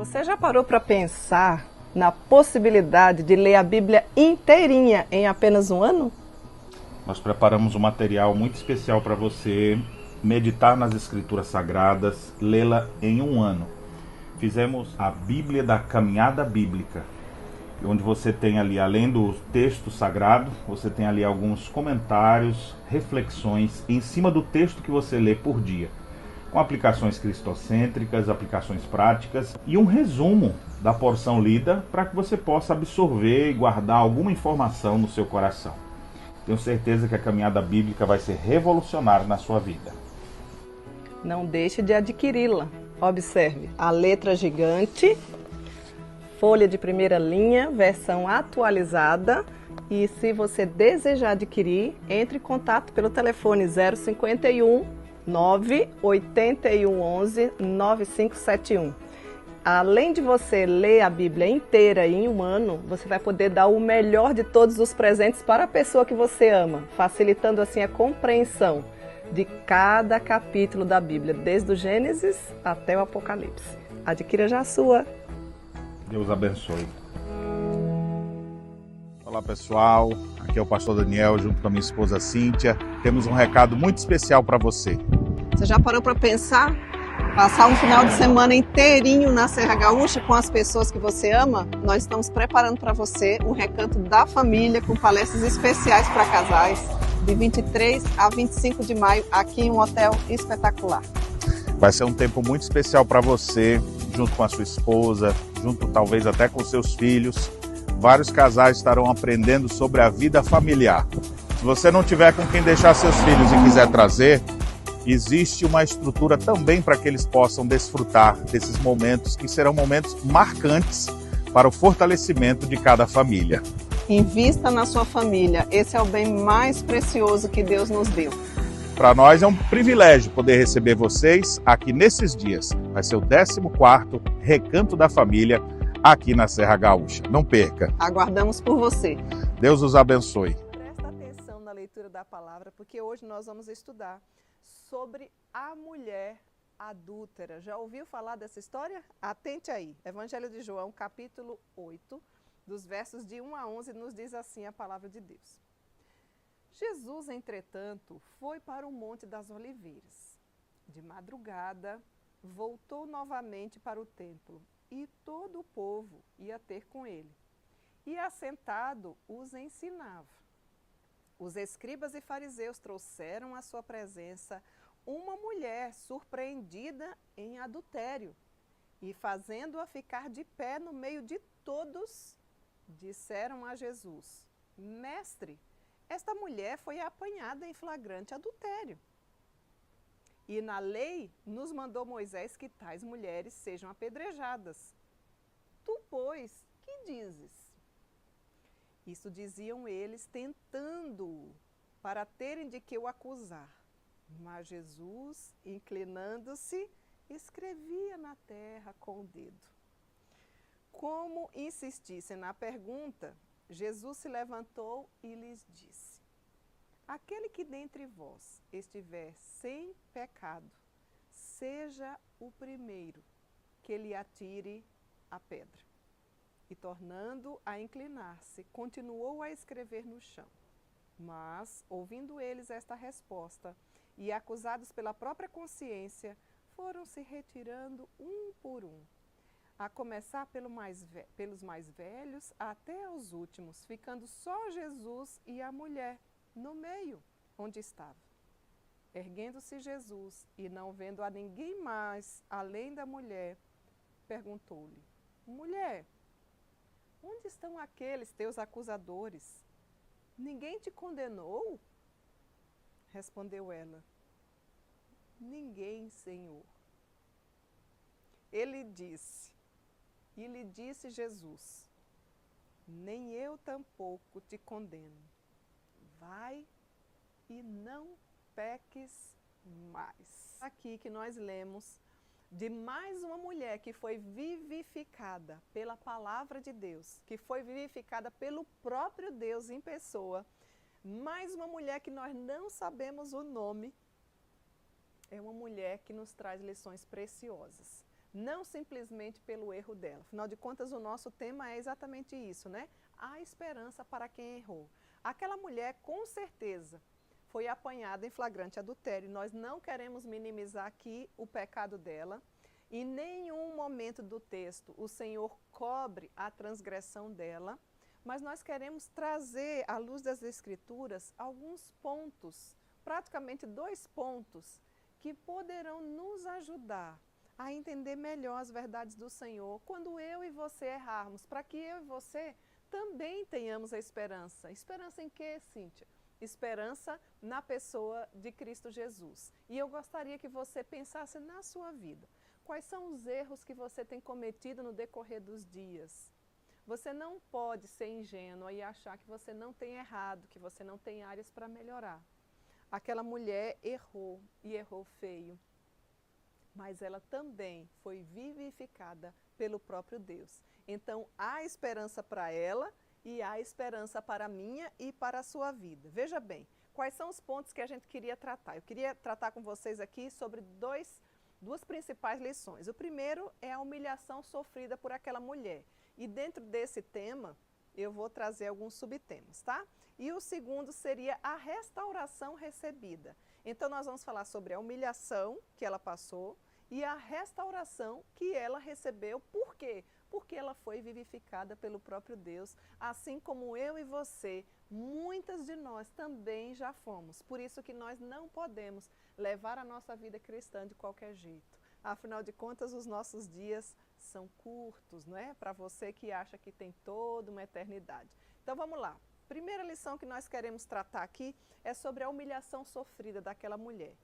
Você já parou para pensar na possibilidade de ler a Bíblia inteirinha em apenas um ano? Nós preparamos um material muito especial para você meditar nas Escrituras Sagradas, lê-la em um ano. Fizemos a Bíblia da Caminhada Bíblica, onde você tem ali, além do texto sagrado, você tem ali alguns comentários, reflexões em cima do texto que você lê por dia, com aplicações cristocêntricas, aplicações práticas e um resumo da porção lida para que você possa absorver e guardar alguma informação no seu coração. Tenho certeza que a caminhada bíblica vai ser revolucionária na sua vida. Não deixe de adquiri-la. Observe a letra gigante, folha de primeira linha, versão atualizada. E se você desejar adquirir, entre em contato pelo telefone 051 98111 9571. Além de você ler a Bíblia inteira em um ano, você vai poder dar o melhor de todos os presentes para a pessoa que você ama, facilitando assim a compreensão de cada capítulo da Bíblia, desde o Gênesis até o Apocalipse. Adquira já a sua. Deus abençoe. Olá pessoal, aqui é o pastor Daniel junto com a minha esposa Cíntia. Temos um recado muito especial para você. Você já parou para pensar? Passar um final de semana inteirinho na Serra Gaúcha com as pessoas que você ama? Nós estamos preparando para você um recanto da família com palestras especiais para casais, de 23 a 25 de maio, aqui em um hotel espetacular. Vai ser um tempo muito especial para você, junto com a sua esposa, junto talvez até com seus filhos. Vários casais estarão aprendendo sobre a vida familiar. Se você não tiver com quem deixar seus filhos e quiser trazer, existe uma estrutura também para que eles possam desfrutar desses momentos, que serão momentos marcantes para o fortalecimento de cada família. Invista na sua família, esse é o bem mais precioso que Deus nos deu. Para nós é um privilégio poder receber vocês aqui nesses dias. Vai ser o 14º Recanto da Família aqui na Serra Gaúcha. Não perca. Aguardamos por você. Deus os abençoe. Presta atenção na leitura da palavra, porque hoje nós vamos estudar sobre a mulher adúltera. Já ouviu falar dessa história? Atente aí. Evangelho de João, capítulo 8, dos versos de 1 a 11, nos diz assim a palavra de Deus. Jesus, entretanto, foi para o Monte das Oliveiras. De madrugada, voltou novamente para o templo, e todo o povo ia ter com ele. E assentado, os ensinava. Os escribas e fariseus trouxeram à sua presença uma mulher surpreendida em adultério, e fazendo-a ficar de pé no meio de todos, disseram a Jesus: Mestre, esta mulher foi apanhada em flagrante adultério. E na lei nos mandou Moisés que tais mulheres sejam apedrejadas. Tu, pois, que dizes? Isso diziam eles, tentando-o, para terem de que o acusar. Mas Jesus, inclinando-se, escrevia na terra com o dedo. Como insistissem na pergunta, Jesus se levantou e lhes disse: Aquele que dentre vós estiver sem pecado, seja o primeiro que lhe atire a pedra. E tornando a inclinar-se, continuou a escrever no chão. Mas, ouvindo eles esta resposta, e acusados pela própria consciência, foram se retirando um por um, a começar pelos mais velhos até os últimos, ficando só Jesus e a mulher no meio onde estava. Erguendo-se Jesus e não vendo a ninguém mais além da mulher, perguntou-lhe: Mulher, onde estão aqueles teus acusadores? Ninguém te condenou? Respondeu ela: Ninguém, Senhor. Ele disse, e lhe disse Jesus: Nem eu tampouco te condeno. Vai e não peques mais. Aqui que nós lemos de mais uma mulher que foi vivificada pela palavra de Deus, que foi vivificada pelo próprio Deus em pessoa. Mais uma mulher que nós não sabemos o nome, é uma mulher que nos traz lições preciosas. não simplesmente pelo erro dela. Afinal de contas, o nosso tema é exatamente isso, né? Há esperança para quem errou. Aquela mulher, com certeza, foi apanhada em flagrante adultério. Nós não queremos minimizar aqui o pecado dela. Em nenhum momento do texto o Senhor cobre a transgressão dela, mas nós queremos trazer, à luz das Escrituras, alguns pontos, praticamente 2 pontos, que poderão nos ajudar a entender melhor as verdades do Senhor quando eu e você errarmos, para que eu e você também tenhamos a esperança. Esperança em quê, Cíntia? Esperança na pessoa de Cristo Jesus. E eu gostaria que você pensasse na sua vida. Quais são os erros que você tem cometido no decorrer dos dias? Você não pode ser ingênua e achar que você não tem errado, que você não tem áreas para melhorar. Aquela mulher errou e errou feio, mas ela também foi vivificada pelo próprio Deus. Então, há esperança para ela e há esperança para a minha e para a sua vida. Veja bem, quais são os pontos que a gente queria tratar? Eu queria tratar com vocês aqui sobre duas principais lições. O primeiro é a humilhação sofrida por aquela mulher. E dentro desse tema, eu vou trazer alguns subtemas, tá? E o segundo seria a restauração recebida. Então, nós vamos falar sobre a humilhação que ela passou e a restauração que ela recebeu. Por quê? Porque ela foi vivificada pelo próprio Deus, assim como eu e você, muitas de nós também já fomos. Por isso que nós não podemos levar a nossa vida cristã de qualquer jeito. Afinal de contas, os nossos dias são curtos, não é? Para você que acha que tem toda uma eternidade. Então vamos lá. Primeira lição que nós queremos tratar aqui é sobre a humilhação sofrida daquela mulher.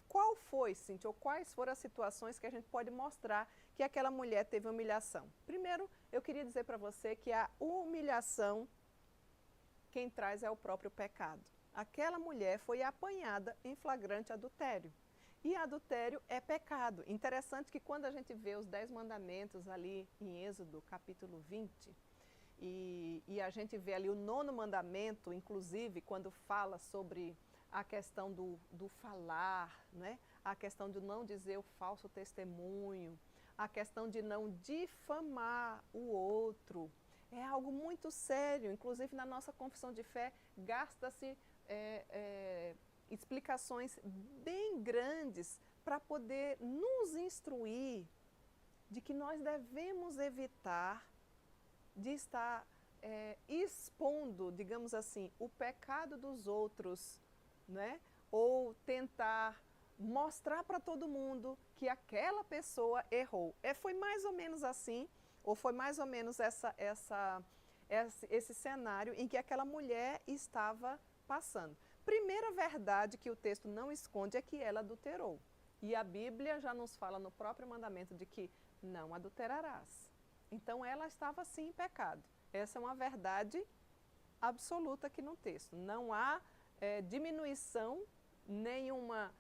Qual foi, Cíntia, ou quais foram as situações que a gente pode mostrar que aquela mulher teve humilhação? Primeiro, eu queria dizer para você que a humilhação, quem traz é o próprio pecado. Aquela mulher foi apanhada em flagrante adultério. E adultério é pecado. Interessante que quando a gente vê os 10 mandamentos ali em Êxodo, capítulo 20, e a gente vê ali o 9º mandamento, inclusive, quando fala sobre a questão do falar, né? A questão de não dizer o falso testemunho, a questão de não difamar o outro. É algo muito sério. Inclusive, na nossa confissão de fé, gasta-se explicações bem grandes para poder nos instruir de que nós devemos evitar de estar expondo, digamos assim, o pecado dos outros, né? Ou tentar mostrar para todo mundo que aquela pessoa errou. Foi mais ou menos assim, ou foi mais ou menos esse cenário em que aquela mulher estava passando. Primeira verdade que o texto não esconde é que ela adulterou. E a Bíblia já nos fala no próprio mandamento de que não adulterarás. Então ela estava sim em pecado. Essa é uma verdade absoluta aqui no texto. Não há diminuição, nenhuma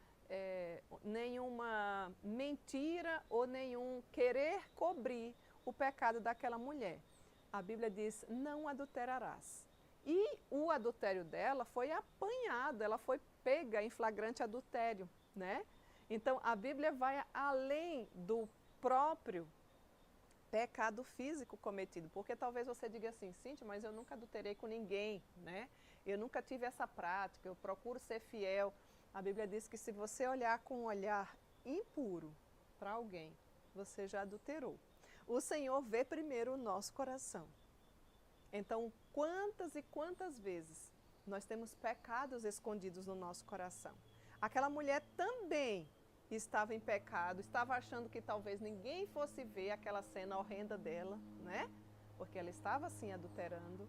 mentira ou nenhum querer cobrir o pecado daquela mulher. A Bíblia diz, não adulterarás. E o adultério dela foi apanhado, ela foi pega em flagrante adultério, né? Então, a Bíblia vai além do próprio pecado físico cometido, porque talvez você diga assim, Cíntia, mas eu nunca adulterei com ninguém, né? Eu nunca tive essa prática, eu procuro ser fiel. A Bíblia diz que se você olhar com um olhar impuro para alguém, você já adulterou. O Senhor vê primeiro o nosso coração. Então, quantas e quantas vezes nós temos pecados escondidos no nosso coração? Aquela mulher também estava em pecado, estava achando que talvez ninguém fosse ver aquela cena horrenda dela, né? Porque ela estava assim adulterando.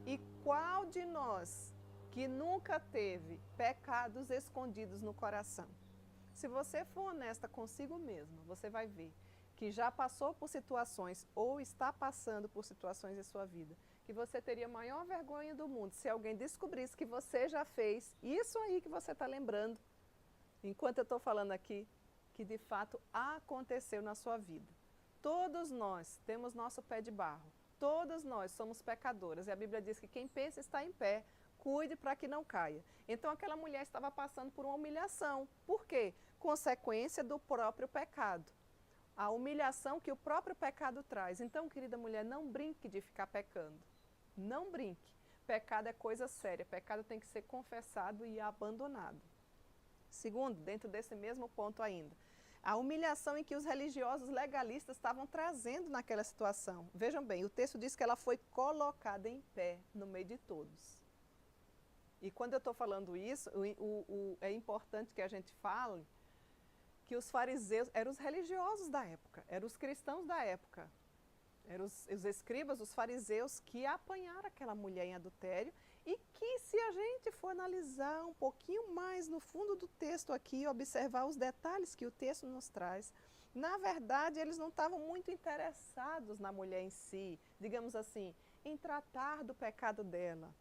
E qual de nós que nunca teve pecados escondidos no coração? Se você for honesta consigo mesma, você vai ver que já passou por situações ou está passando por situações em sua vida, que você teria a maior vergonha do mundo se alguém descobrisse que você já fez isso aí que você está lembrando, enquanto eu estou falando aqui, que de fato aconteceu na sua vida. Todos nós temos nosso pé de barro, todas nós somos pecadoras, e a Bíblia diz que quem pensa está em pé, cuide para que não caia. Então aquela mulher estava passando por uma humilhação. Por quê? Consequência do próprio pecado. A humilhação que o próprio pecado traz. Então, querida mulher, não brinque de ficar pecando. Não brinque. Pecado é coisa séria. Pecado tem que ser confessado e abandonado. Segundo, dentro desse mesmo ponto ainda, a humilhação em que os religiosos legalistas estavam trazendo naquela situação. Vejam bem, o texto diz que ela foi colocada em pé no meio de todos. E quando eu estou falando isso, é importante que a gente fale que os fariseus eram os religiosos da época, eram os cristãos da época, eram os escribas, os fariseus que apanharam aquela mulher em adultério e que, se a gente for analisar um pouquinho mais no fundo do texto aqui, observar os detalhes que o texto nos traz, na verdade eles não estavam muito interessados na mulher em si, digamos assim, em tratar do pecado dela,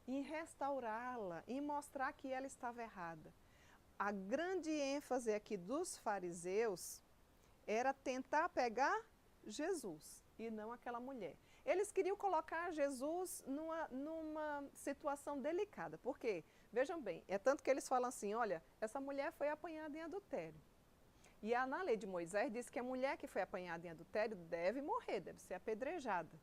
em restaurá-la, em mostrar que ela estava errada. A grande ênfase aqui dos fariseus era tentar pegar Jesus e não aquela mulher. Eles queriam colocar Jesus numa situação delicada. Por quê? Vejam bem, é tanto que eles falam assim, olha, essa mulher foi apanhada em adultério. E na lei de Moisés diz que a mulher que foi apanhada em adultério deve morrer, deve ser apedrejada.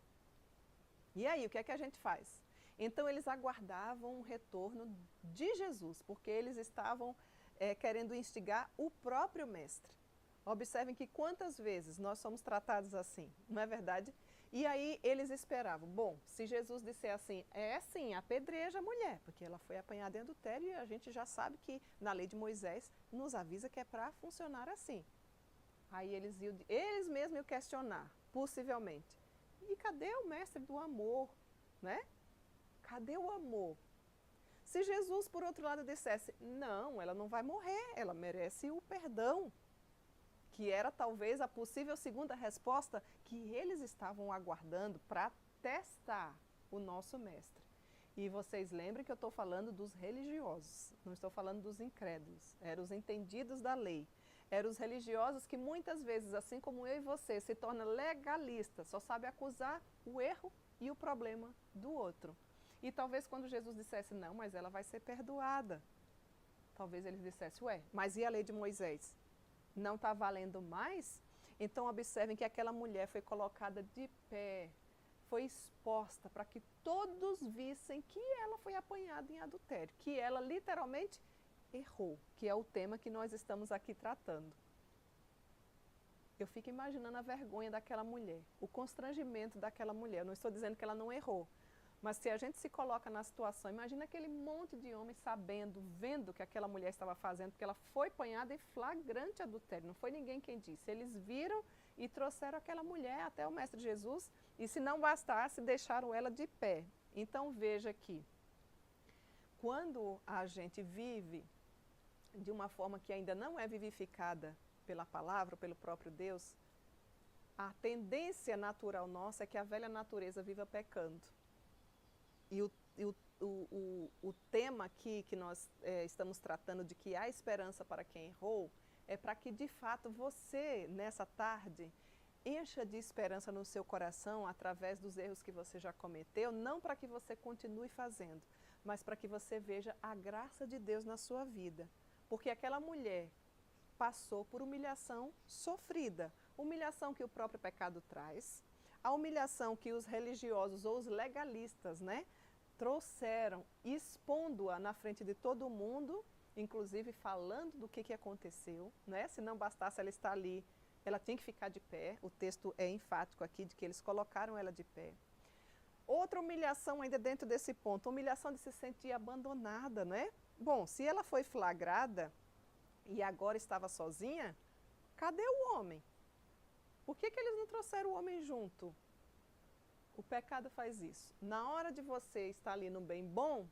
E aí, o que é que a gente faz? Então, eles aguardavam um retorno de Jesus, porque eles estavam querendo instigar o próprio mestre. Observem que quantas vezes nós somos tratados assim, não é verdade? E aí eles esperavam, bom, se Jesus disser assim, sim, apedreja a mulher, porque ela foi apanhada em adultério e a gente já sabe que na lei de Moisés nos avisa que é para funcionar assim. Aí eles mesmos iam questionar, possivelmente. E cadê o mestre do amor, né? Cadê o amor? Se Jesus, por outro lado, dissesse, não, ela não vai morrer, ela merece o perdão, que era talvez a possível segunda resposta que eles estavam aguardando para testar o nosso mestre. E vocês lembrem que eu estou falando dos religiosos, não estou falando dos incrédulos, eram os entendidos da lei. Eram os religiosos que muitas vezes, assim como eu e você, se torna legalista, só sabe acusar o erro e o problema do outro. E talvez quando Jesus dissesse, não, mas ela vai ser perdoada, talvez eles dissessem, ué, mas e a lei de Moisés? Não está valendo mais? Então observem que aquela mulher foi colocada de pé, foi exposta para que todos vissem que ela foi apanhada em adultério, que ela literalmente errou, que é o tema que nós estamos aqui tratando. Eu fico imaginando a vergonha daquela mulher, o constrangimento daquela mulher. Eu não estou dizendo que ela não errou, mas se a gente se coloca na situação, imagina aquele monte de homens sabendo, vendo o que aquela mulher estava fazendo, porque ela foi apanhada em flagrante adultério, não foi ninguém quem disse. Eles viram e trouxeram aquela mulher até o Mestre Jesus, e se não bastasse, deixaram ela de pé. Então veja aqui, quando a gente vive de uma forma que ainda não é vivificada pela palavra, pelo próprio Deus, a tendência natural nossa é que a velha natureza viva pecando. E o tema aqui que nós estamos tratando de que há esperança para quem errou, é para que de fato você, nessa tarde, encha de esperança no seu coração através dos erros que você já cometeu, não para que você continue fazendo, mas para que você veja a graça de Deus na sua vida. Porque aquela mulher passou por humilhação sofrida, humilhação que o próprio pecado traz, a humilhação que os religiosos ou os legalistas, né, trouxeram, expondo-a na frente de todo mundo, inclusive falando do que aconteceu, né? Se não bastasse ela estar ali, ela tinha que ficar de pé. O texto é enfático aqui de que eles colocaram ela de pé. Outra humilhação ainda dentro desse ponto, a humilhação de se sentir abandonada, né? Bom, se ela foi flagrada e agora estava sozinha, cadê o homem? Por que eles não trouxeram o homem junto? O pecado faz isso. Na hora de você estar ali no bem bom,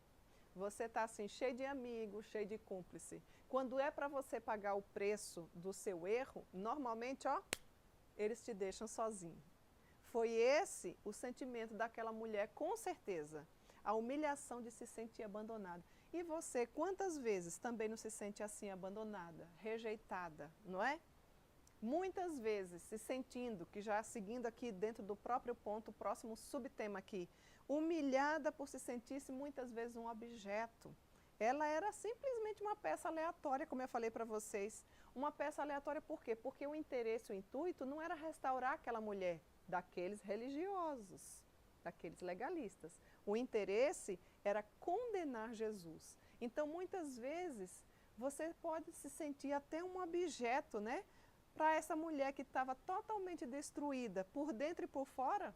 você está assim, cheio de amigos, cheio de cúmplice. Quando é para você pagar o preço do seu erro, normalmente, ó, eles te deixam sozinho. Foi esse o sentimento daquela mulher, com certeza. A humilhação de se sentir abandonada. E você, quantas vezes também não se sente assim, abandonada, rejeitada, não é? Muitas vezes se sentindo, que já seguindo aqui dentro do próprio ponto, o próximo subtema aqui, humilhada por se sentir-se muitas vezes um objeto. Ela era simplesmente uma peça aleatória, como eu falei para vocês. Uma peça aleatória por quê? Porque o interesse, o intuito não era restaurar aquela mulher daqueles religiosos, daqueles legalistas. O interesse era condenar Jesus. Então, muitas vezes, você pode se sentir até um objeto, né? Para essa mulher que estava totalmente destruída, por dentro e por fora.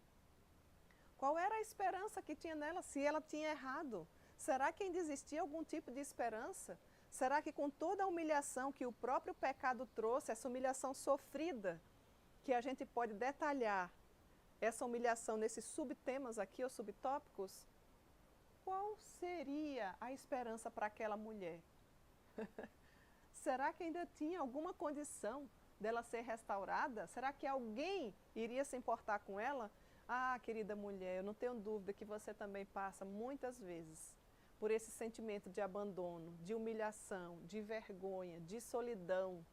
Qual era a esperança que tinha nela se ela tinha errado? Será que ainda existia algum tipo de esperança? Será que com toda a humilhação que o próprio pecado trouxe, essa humilhação sofrida, que a gente pode detalhar, essa humilhação nesses subtemas aqui, ou subtópicos, qual seria a esperança para aquela mulher? Será que ainda tinha alguma condição dela ser restaurada? Será que alguém iria se importar com ela? Ah, querida mulher, eu não tenho dúvida que você também passa muitas vezes por esse sentimento de abandono, de humilhação, de vergonha, de solidão,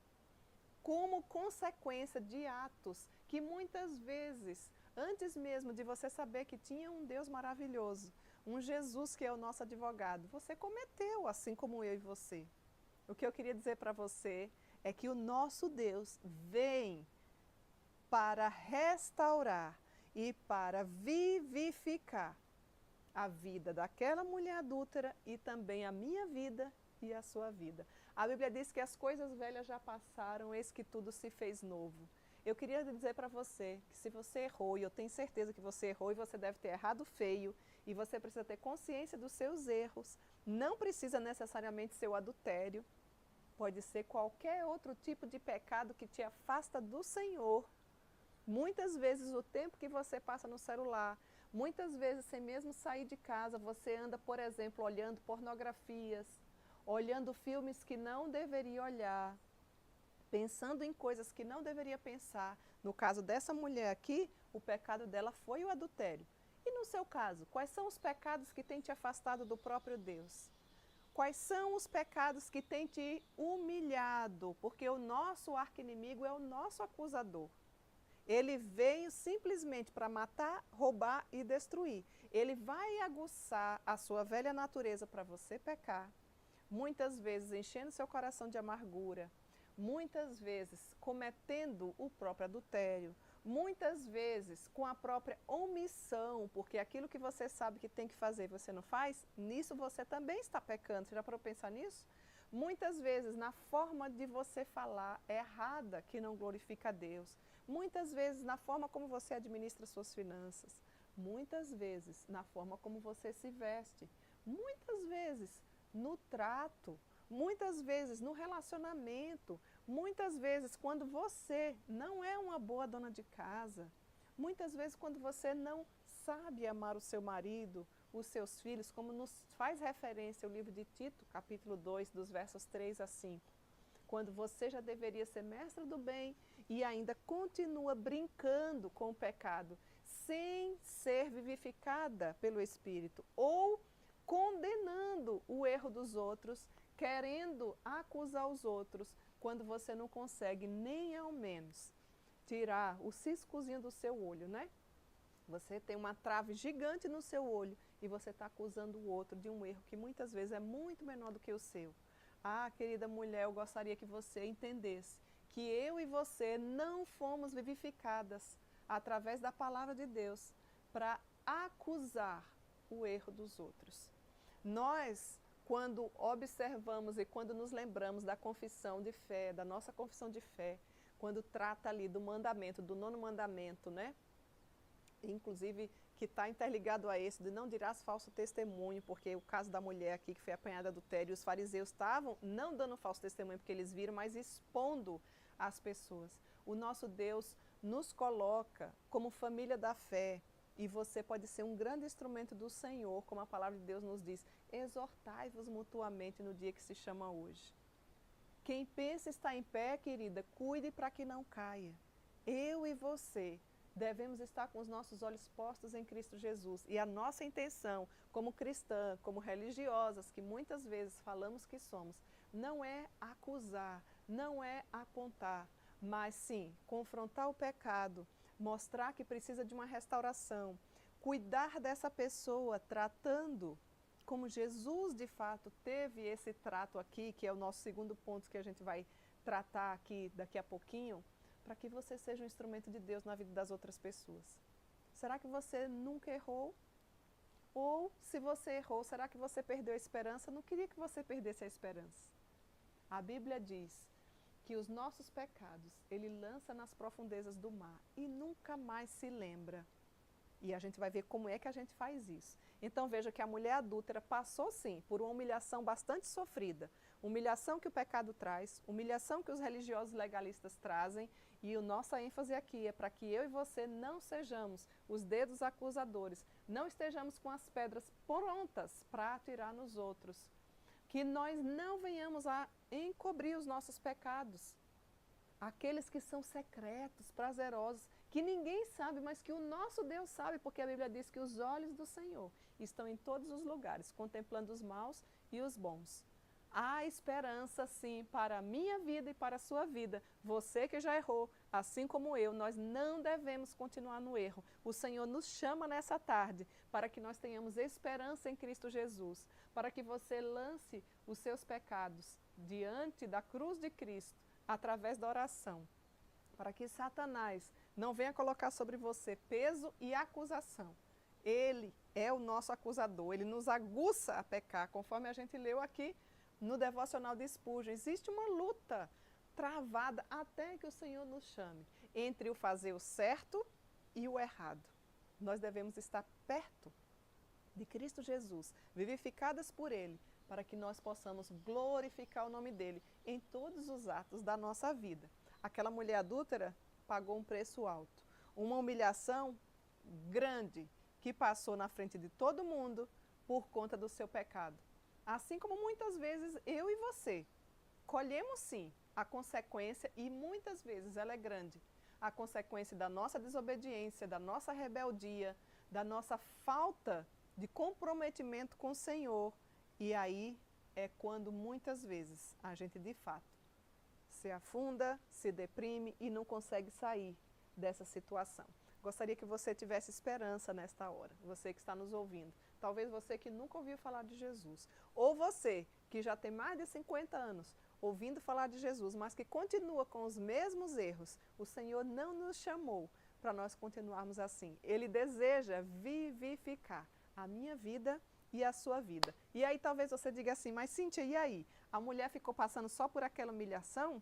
como consequência de atos que muitas vezes, antes mesmo de você saber que tinha um Deus maravilhoso, um Jesus que é o nosso advogado, você cometeu, assim como eu e você. O que eu queria dizer para você é que o nosso Deus vem para restaurar e para vivificar a vida daquela mulher adúltera e também a minha vida e a sua vida. A Bíblia diz que as coisas velhas já passaram, eis que tudo se fez novo. Eu queria dizer para você que se você errou, e eu tenho certeza que você errou e você deve ter errado feio, e você precisa ter consciência dos seus erros, não precisa necessariamente ser o adultério, pode ser qualquer outro tipo de pecado que te afasta do Senhor. Muitas vezes o tempo que você passa no celular, muitas vezes sem mesmo sair de casa, você anda, por exemplo, olhando pornografias, olhando filmes que não deveria olhar, pensando em coisas que não deveria pensar. No caso dessa mulher aqui, o pecado dela foi o adultério. E no seu caso, quais são os pecados que têm te afastado do próprio Deus? Quais são os pecados que têm te humilhado? Porque o nosso arqui-inimigo é o nosso acusador. Ele veio simplesmente para matar, roubar e destruir. Ele vai aguçar a sua velha natureza para você pecar, muitas vezes enchendo seu coração de amargura, muitas vezes cometendo o próprio adultério, muitas vezes com a própria omissão, porque aquilo que você sabe que tem que fazer e você não faz, nisso você também está pecando. Você já parou para pensar nisso? Muitas vezes na forma de você falar errada, que não glorifica a Deus. Muitas vezes na forma como você administra suas finanças. Muitas vezes na forma como você se veste. Muitas vezes no trato. Muitas vezes no relacionamento. Muitas vezes quando você não é uma boa dona de casa. Muitas vezes quando você não sabe amar o seu marido, os seus filhos, como nos faz referência o livro de Tito, capítulo 2, dos versos 3 a 5. Quando você já deveria ser mestra do bem e ainda continua brincando com o pecado, sem ser vivificada pelo Espírito, ou condenando o erro dos outros, querendo acusar os outros, quando você não consegue nem ao menos tirar o ciscozinho do seu olho, né? Você tem uma trave gigante no seu olho e você está acusando o outro de um erro que muitas vezes é muito menor do que o seu. Ah, querida mulher, eu gostaria que você entendesse que eu e você não fomos vivificadas através da palavra de Deus para acusar o erro dos outros. Nós, quando observamos e quando nos lembramos da confissão de fé, da nossa confissão de fé, quando trata ali do mandamento, do 9º mandamento, né? Inclusive que está interligado a esse, de não dirás falso testemunho, porque o caso da mulher aqui que foi apanhada adultério, os fariseus estavam não dando falso testemunho porque eles viram, mas expondo as pessoas. O nosso Deus nos coloca como família da fé, e você pode ser um grande instrumento do Senhor, como a palavra de Deus nos diz, exortai-vos mutuamente no dia que se chama hoje. Quem pensa estar em pé, querida, cuide para que não caia. Eu e você devemos estar com os nossos olhos postos em Cristo Jesus. E a nossa intenção, como cristã, como religiosas, que muitas vezes falamos que somos, não é acusar, não é apontar, mas sim confrontar o pecado, mostrar que precisa de uma restauração, cuidar dessa pessoa, tratando como Jesus de fato teve esse trato aqui, que é o nosso segundo ponto que a gente vai tratar aqui daqui a pouquinho, para que você seja um instrumento de Deus na vida das outras pessoas. Será que você nunca errou? Ou, se você errou, será que você perdeu a esperança? Não queria que você perdesse a esperança. A Bíblia diz que os nossos pecados, Ele lança nas profundezas do mar e nunca mais se lembra. E a gente vai ver como é que a gente faz isso. Então veja que a mulher adúltera passou sim por uma humilhação bastante sofrida. Humilhação que o pecado traz, humilhação que os religiosos legalistas trazem, e a nossa ênfase aqui é para que eu e você não sejamos os dedos acusadores, não estejamos com as pedras prontas para atirar nos outros. Que nós não venhamos a encobrir os nossos pecados, aqueles que são secretos, prazerosos, que ninguém sabe, mas que o nosso Deus sabe, porque a Bíblia diz que os olhos do Senhor estão em todos os lugares, contemplando os maus e os bons. Há esperança, sim, para a minha vida e para a sua vida. Você que já errou, assim como eu, nós não devemos continuar no erro. O Senhor nos chama nessa tarde para que nós tenhamos esperança em Cristo Jesus, para que você lance os seus pecados diante da cruz de Cristo, através da oração, para que Satanás não venha colocar sobre você peso e acusação. Ele é o nosso acusador, ele nos aguça a pecar, conforme a gente leu aqui no devocional de Spurgeon. Existe uma luta travada até que o Senhor nos chame entre o fazer o certo e o errado. Nós devemos estar perto de Cristo Jesus, vivificadas por Ele, para que nós possamos glorificar o nome dEle em todos os atos da nossa vida. Aquela mulher adúltera pagou um preço alto, uma humilhação grande que passou na frente de todo mundo por conta do seu pecado. Assim como muitas vezes eu e você colhemos sim a consequência, e muitas vezes ela é grande, a consequência da nossa desobediência, da nossa rebeldia, da nossa falta de comprometimento com o Senhor. E aí é quando muitas vezes a gente de fato se afunda, se deprime e não consegue sair dessa situação. Gostaria que você tivesse esperança nesta hora, você que está nos ouvindo. Talvez você que nunca ouviu falar de Jesus, ou você que já tem mais de 50 anos ouvindo falar de Jesus, mas que continua com os mesmos erros. O Senhor não nos chamou para nós continuarmos assim. Ele deseja vivificar a minha vida e a sua vida. E aí talvez você diga assim, mas Cíntia, e aí? A mulher ficou passando só por aquela humilhação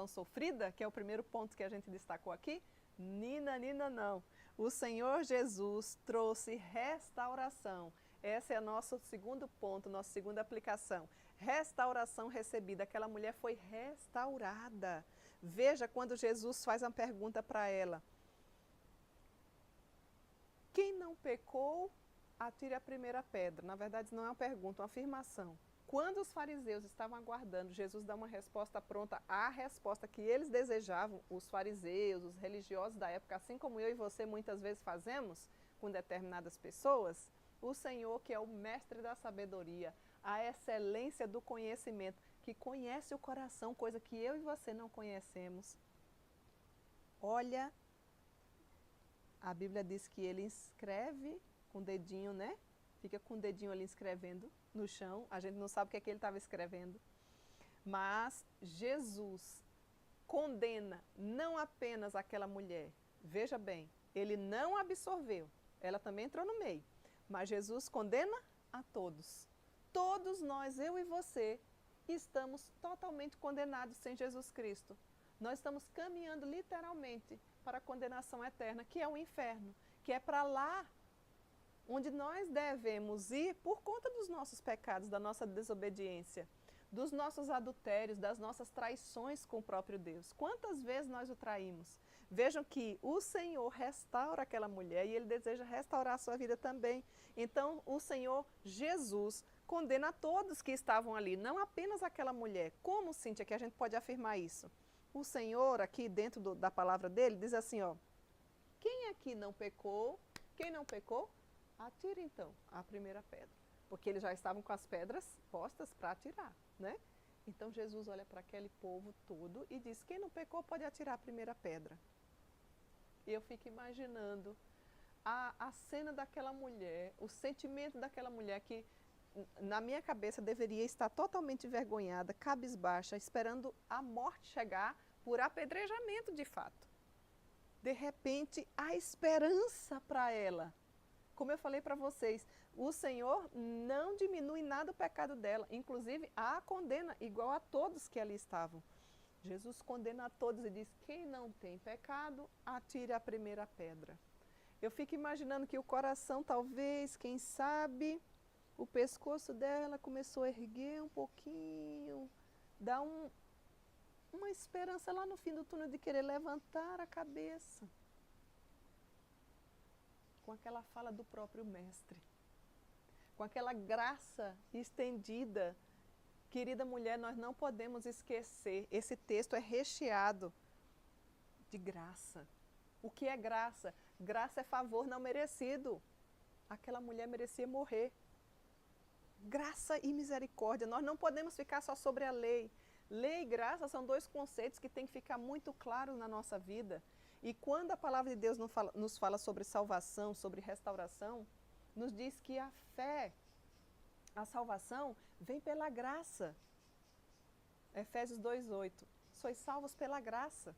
sofrida, que é o primeiro ponto que a gente destacou aqui? Nina, não. O Senhor Jesus trouxe restauração. Esse é nosso segundo ponto, nossa segunda aplicação. Restauração recebida. Aquela mulher foi restaurada. Veja quando Jesus faz uma pergunta para ela. Quem não pecou, atire a primeira pedra. Na verdade, não é uma pergunta, é uma afirmação. Quando os fariseus estavam aguardando Jesus dar uma resposta pronta à resposta que eles desejavam, os fariseus, os religiosos da época, assim como eu e você muitas vezes fazemos com determinadas pessoas, o Senhor, que é o mestre da sabedoria, a excelência do conhecimento, que conhece o coração, coisa que eu e você não conhecemos. Olha, a Bíblia diz que ele escreve com o dedinho, né? Fica com o dedinho ali escrevendo no chão. A gente não sabe o que é que ele estava escrevendo. Mas Jesus condena não apenas aquela mulher. Veja bem, ele não absorveu. Ela também entrou no meio. Mas Jesus condena a todos. Todos nós, eu e você, estamos totalmente condenados sem Jesus Cristo. Nós estamos caminhando literalmente para a condenação eterna, que é o inferno, que é para lá onde nós devemos ir por conta dos nossos pecados, da nossa desobediência, dos nossos adultérios, das nossas traições com o próprio Deus. Quantas vezes nós o traímos? Vejam que o Senhor restaura aquela mulher e Ele deseja restaurar a sua vida também. Então, o Senhor Jesus condena a todos que estavam ali, não apenas aquela mulher. Como, Cíntia, que a gente pode afirmar isso? O Senhor, aqui dentro da palavra dele, diz assim, ó, quem aqui não pecou? Quem não pecou? Atire então a primeira pedra, porque eles já estavam com as pedras postas para atirar, né? Então Jesus olha para aquele povo todo e diz, quem não pecou pode atirar a primeira pedra. E eu fico imaginando a cena daquela mulher, o sentimento daquela mulher que, na minha cabeça, deveria estar totalmente envergonhada, cabisbaixa, esperando a morte chegar por apedrejamento de fato. De repente, a esperança para ela. Como eu falei para vocês, o Senhor não diminui nada o pecado dela, inclusive a condena, igual a todos que ali estavam. Jesus condena a todos e diz: quem não tem pecado, atire a primeira pedra. Eu fico imaginando que o coração, talvez, quem sabe, o pescoço dela começou a erguer um pouquinho, dá uma esperança lá no fim do túnel de querer levantar a cabeça. Com aquela fala do próprio Mestre, com aquela graça estendida. Querida mulher, nós não podemos esquecer, esse texto é recheado de graça. O que é graça? Graça é favor não merecido. Aquela mulher merecia morrer. Graça e misericórdia, nós não podemos ficar só sobre a lei. Lei e graça são dois conceitos que têm que ficar muito claros na nossa vida. E quando a palavra de Deus nos fala sobre salvação, sobre restauração, nos diz que a fé, a salvação, vem pela graça. Efésios 2:8. Sois salvos pela graça,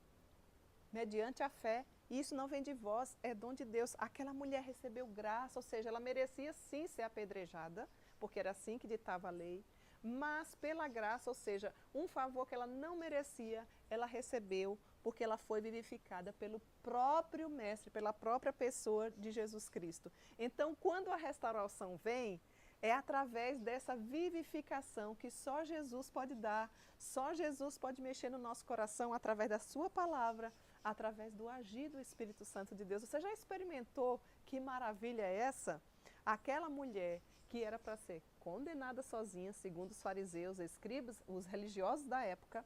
mediante a fé. E isso não vem de vós, é dom de Deus. Aquela mulher recebeu graça, ou seja, ela merecia sim ser apedrejada, porque era assim que ditava a lei. Mas pela graça, ou seja, um favor que ela não merecia, ela recebeu, porque ela foi vivificada pelo próprio Mestre, pela própria pessoa de Jesus Cristo. Então, quando a restauração vem, é através dessa vivificação que só Jesus pode dar, só Jesus pode mexer no nosso coração através da sua palavra, através do agir do Espírito Santo de Deus. Você já experimentou que maravilha é essa? Aquela mulher que era para ser condenada sozinha, segundo os fariseus, escribas, os religiosos da época,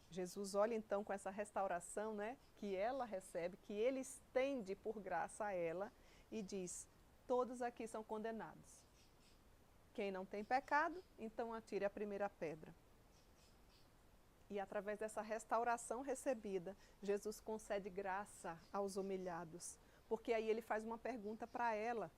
Jesus olha então com essa restauração, né, que ela recebe, que ele estende por graça a ela e diz: todos aqui são condenados. Quem não tem pecado, então atire a primeira pedra. E através dessa restauração recebida, Jesus concede graça aos humilhados. Porque aí ele faz uma pergunta para ela.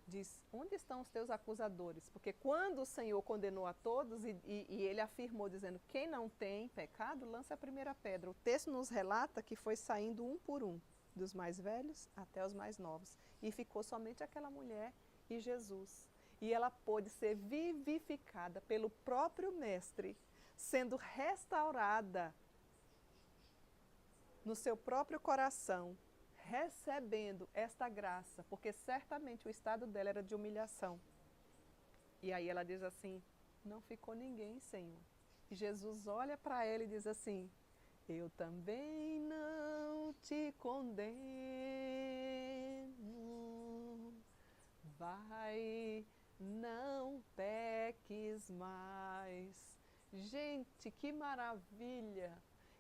Diz: onde estão os teus acusadores? Porque quando o Senhor condenou a todos e ele afirmou dizendo: quem não tem pecado, lance a primeira pedra. O texto nos relata que foi saindo um por um, dos mais velhos até os mais novos. E ficou somente aquela mulher e Jesus. E ela pôde ser vivificada pelo próprio Mestre, sendo restaurada no seu próprio coração, recebendo esta graça, porque certamente o estado dela era de humilhação. E aí ela diz assim: não ficou ninguém, Senhor. E Jesus olha para ela e diz assim: eu também não te condeno, vai, não peques mais. Gente, que maravilha!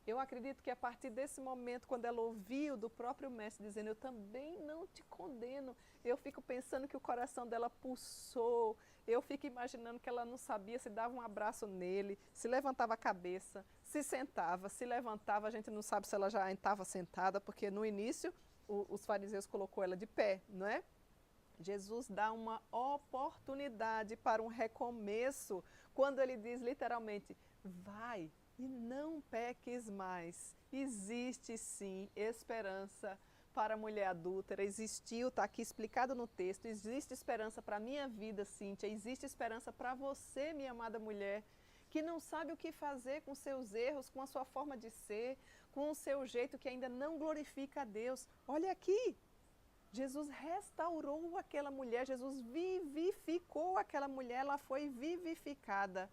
Eu acredito que a partir desse momento, quando ela ouviu do próprio Mestre dizendo: eu também não te condeno, eu fico pensando que o coração dela pulsou, eu fico imaginando que ela não sabia se dava um abraço nele, se levantava a cabeça, se sentava, se levantava, a gente não sabe se ela já estava sentada, porque no início os fariseus colocou ela de pé, não é? Jesus dá uma oportunidade para um recomeço, quando ele diz literalmente: vai e não peques mais. Existe sim esperança para a mulher adúltera, existiu, está aqui explicado no texto, existe esperança para a minha vida, Cíntia, existe esperança para você, minha amada mulher, que não sabe o que fazer com seus erros, com a sua forma de ser, com o seu jeito que ainda não glorifica a Deus. Olha aqui, Jesus restaurou aquela mulher, Jesus vivificou aquela mulher, ela foi vivificada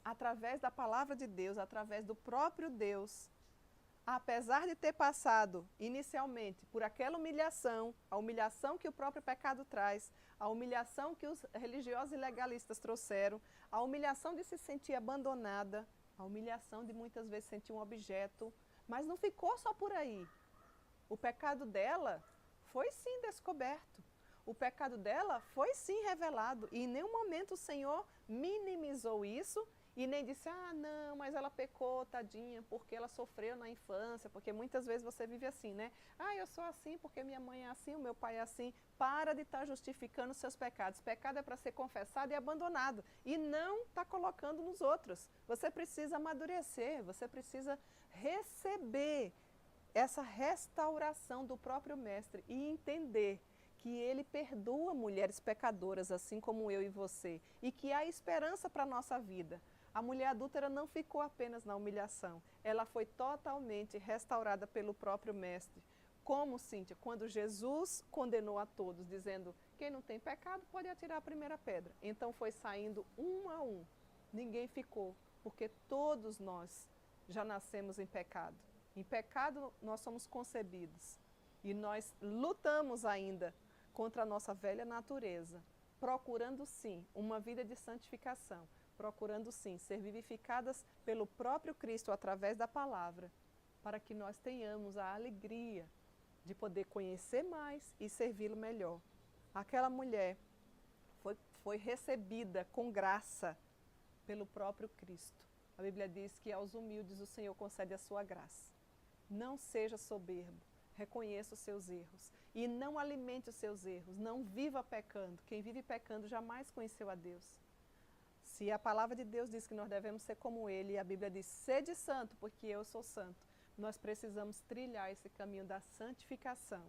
através da palavra de Deus, através do próprio Deus. Apesar de ter passado inicialmente por aquela humilhação, a humilhação que o próprio pecado traz, a humilhação que os religiosos e legalistas trouxeram, a humilhação de se sentir abandonada, a humilhação de muitas vezes sentir um objeto, mas não ficou só por aí. O pecado dela foi sim descoberto. O pecado dela foi sim revelado e em nenhum momento o Senhor minimizou isso e nem disse, ah, não, mas ela pecou, tadinha, porque ela sofreu na infância, porque muitas vezes você vive assim, né? Ah, eu sou assim porque minha mãe é assim, o meu pai é assim. Para de estar justificando os seus pecados. Pecado é para ser confessado e abandonado e não está colocando nos outros. Você precisa amadurecer, você precisa receber essa restauração do próprio Mestre e entender que ele perdoa mulheres pecadoras, assim como eu e você, e que há esperança para a nossa vida. A mulher adúltera não ficou apenas na humilhação, ela foi totalmente restaurada pelo próprio Mestre. Como, Cíntia? Quando Jesus condenou a todos, dizendo, quem não tem pecado pode atirar a primeira pedra. Então foi saindo um a um, ninguém ficou, porque todos nós já nascemos em pecado. Em pecado nós somos concebidos e nós lutamos ainda contra a nossa velha natureza, procurando sim uma vida de santificação, procurando sim ser vivificadas pelo próprio Cristo através da palavra, para que nós tenhamos a alegria de poder conhecer mais e servi-lo melhor. Aquela mulher foi recebida com graça pelo próprio Cristo. A Bíblia diz que aos humildes o Senhor concede a sua graça. Não seja soberbo, reconheça os seus erros e não alimente os seus erros, não viva pecando. Quem vive pecando jamais conheceu a Deus. Se a palavra de Deus diz que nós devemos ser como Ele, e a Bíblia diz, sede santo, porque eu sou santo, nós precisamos trilhar esse caminho da santificação,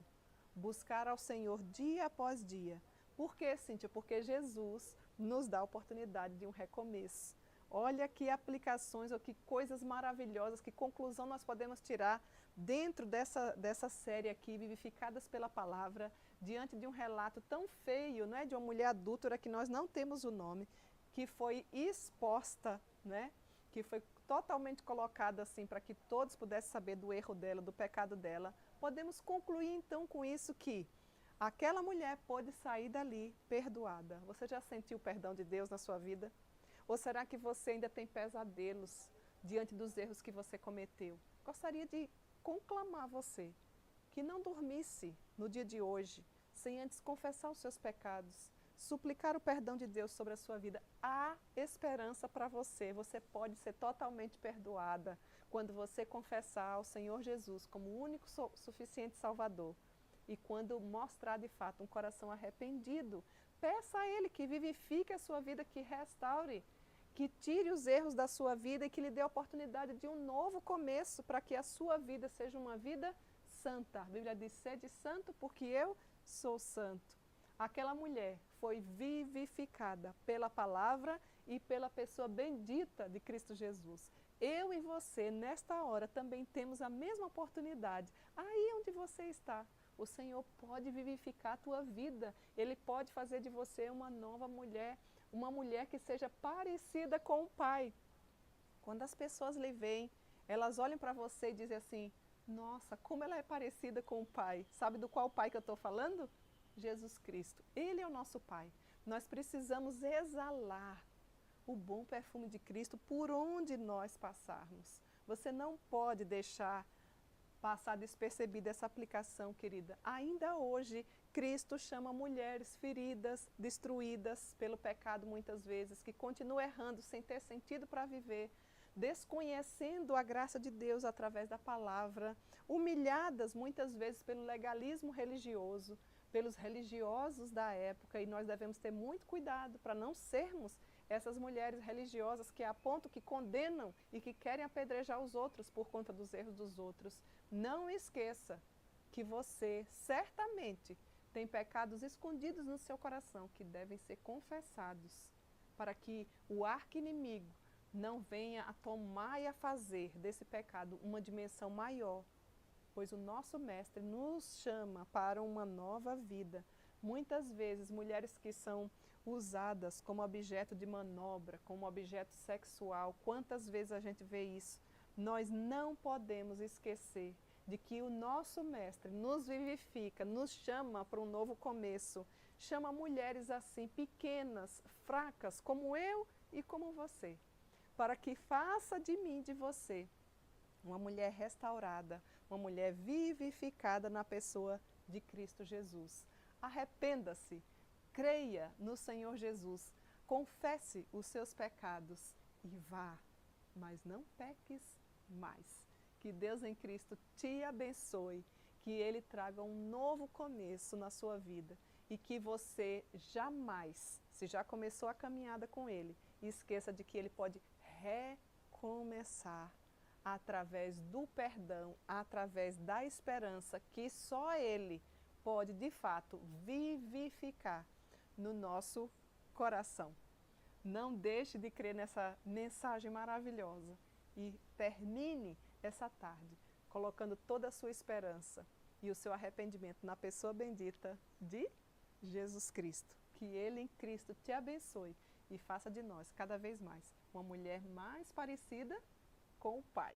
buscar ao Senhor dia após dia. Por quê, Cíntia? Porque Jesus nos dá a oportunidade de um recomeço. Olha que aplicações, ou que coisas maravilhosas, que conclusão nós podemos tirar dentro dessa série aqui, Vivificadas pela Palavra, diante de um relato tão feio, né, de uma mulher adúltera que nós não temos o nome, que foi exposta, né, que foi totalmente colocada assim para que todos pudessem saber do erro dela, do pecado dela. Podemos concluir então com isso que aquela mulher pôde sair dali perdoada. Você já sentiu o perdão de Deus na sua vida? Ou será que você ainda tem pesadelos diante dos erros que você cometeu? Gostaria de conclamar você que não dormisse no dia de hoje, sem antes confessar os seus pecados, suplicar o perdão de Deus sobre a sua vida. Há esperança para você, você pode ser totalmente perdoada quando você confessar ao Senhor Jesus como o único suficiente Salvador. E quando mostrar de fato um coração arrependido, peça a Ele que vivifique a sua vida, que restaure, que tire os erros da sua vida e que lhe dê a oportunidade de um novo começo para que a sua vida seja uma vida santa. A Bíblia diz, sede santo porque eu sou santo. Aquela mulher foi vivificada pela palavra e pela pessoa bendita de Cristo Jesus. Eu e você, nesta hora, também temos a mesma oportunidade. Aí onde você está, o Senhor pode vivificar a tua vida. Ele pode fazer de você uma nova mulher, uma mulher que seja parecida com o Pai. Quando as pessoas lhe veem, elas olham para você e dizem assim, nossa, como ela é parecida com o Pai. Sabe do qual Pai que eu estou falando? Jesus Cristo. Ele é o nosso Pai. Nós precisamos exalar o bom perfume de Cristo por onde nós passarmos. Você não pode deixar passar despercebida essa aplicação, querida. Ainda hoje, Cristo chama mulheres feridas, destruídas pelo pecado muitas vezes, que continuam errando sem ter sentido para viver, desconhecendo a graça de Deus através da palavra, humilhadas muitas vezes pelo legalismo religioso, pelos religiosos da época, e nós devemos ter muito cuidado para não sermos essas mulheres religiosas que apontam, que condenam e que querem apedrejar os outros por conta dos erros dos outros. Não esqueça que você certamente tem pecados escondidos no seu coração que devem ser confessados para que o arqui-inimigo não venha a tomar e a fazer desse pecado uma dimensão maior, pois o nosso Mestre nos chama para uma nova vida. Muitas vezes, mulheres que são usadas como objeto de manobra, como objeto sexual, quantas vezes a gente vê isso? Nós não podemos esquecer de que o nosso Mestre nos vivifica, nos chama para um novo começo, chama mulheres assim, pequenas, fracas, como eu e como você, para que faça de mim, de você, uma mulher restaurada, uma mulher vivificada na pessoa de Cristo Jesus. Arrependa-se, creia no Senhor Jesus, confesse os seus pecados e vá, mas não peques mais. Que Deus em Cristo te abençoe, que Ele traga um novo começo na sua vida e que você jamais, se já começou a caminhada com Ele, esqueça de que Ele pode recomeçar através do perdão, através da esperança que só Ele pode de fato vivificar no nosso coração. Não deixe de crer nessa mensagem maravilhosa e termine essa tarde colocando toda a sua esperança e o seu arrependimento na pessoa bendita de Jesus Cristo. Que Ele em Cristo te abençoe e faça de nós cada vez mais uma mulher mais parecida com o Pai.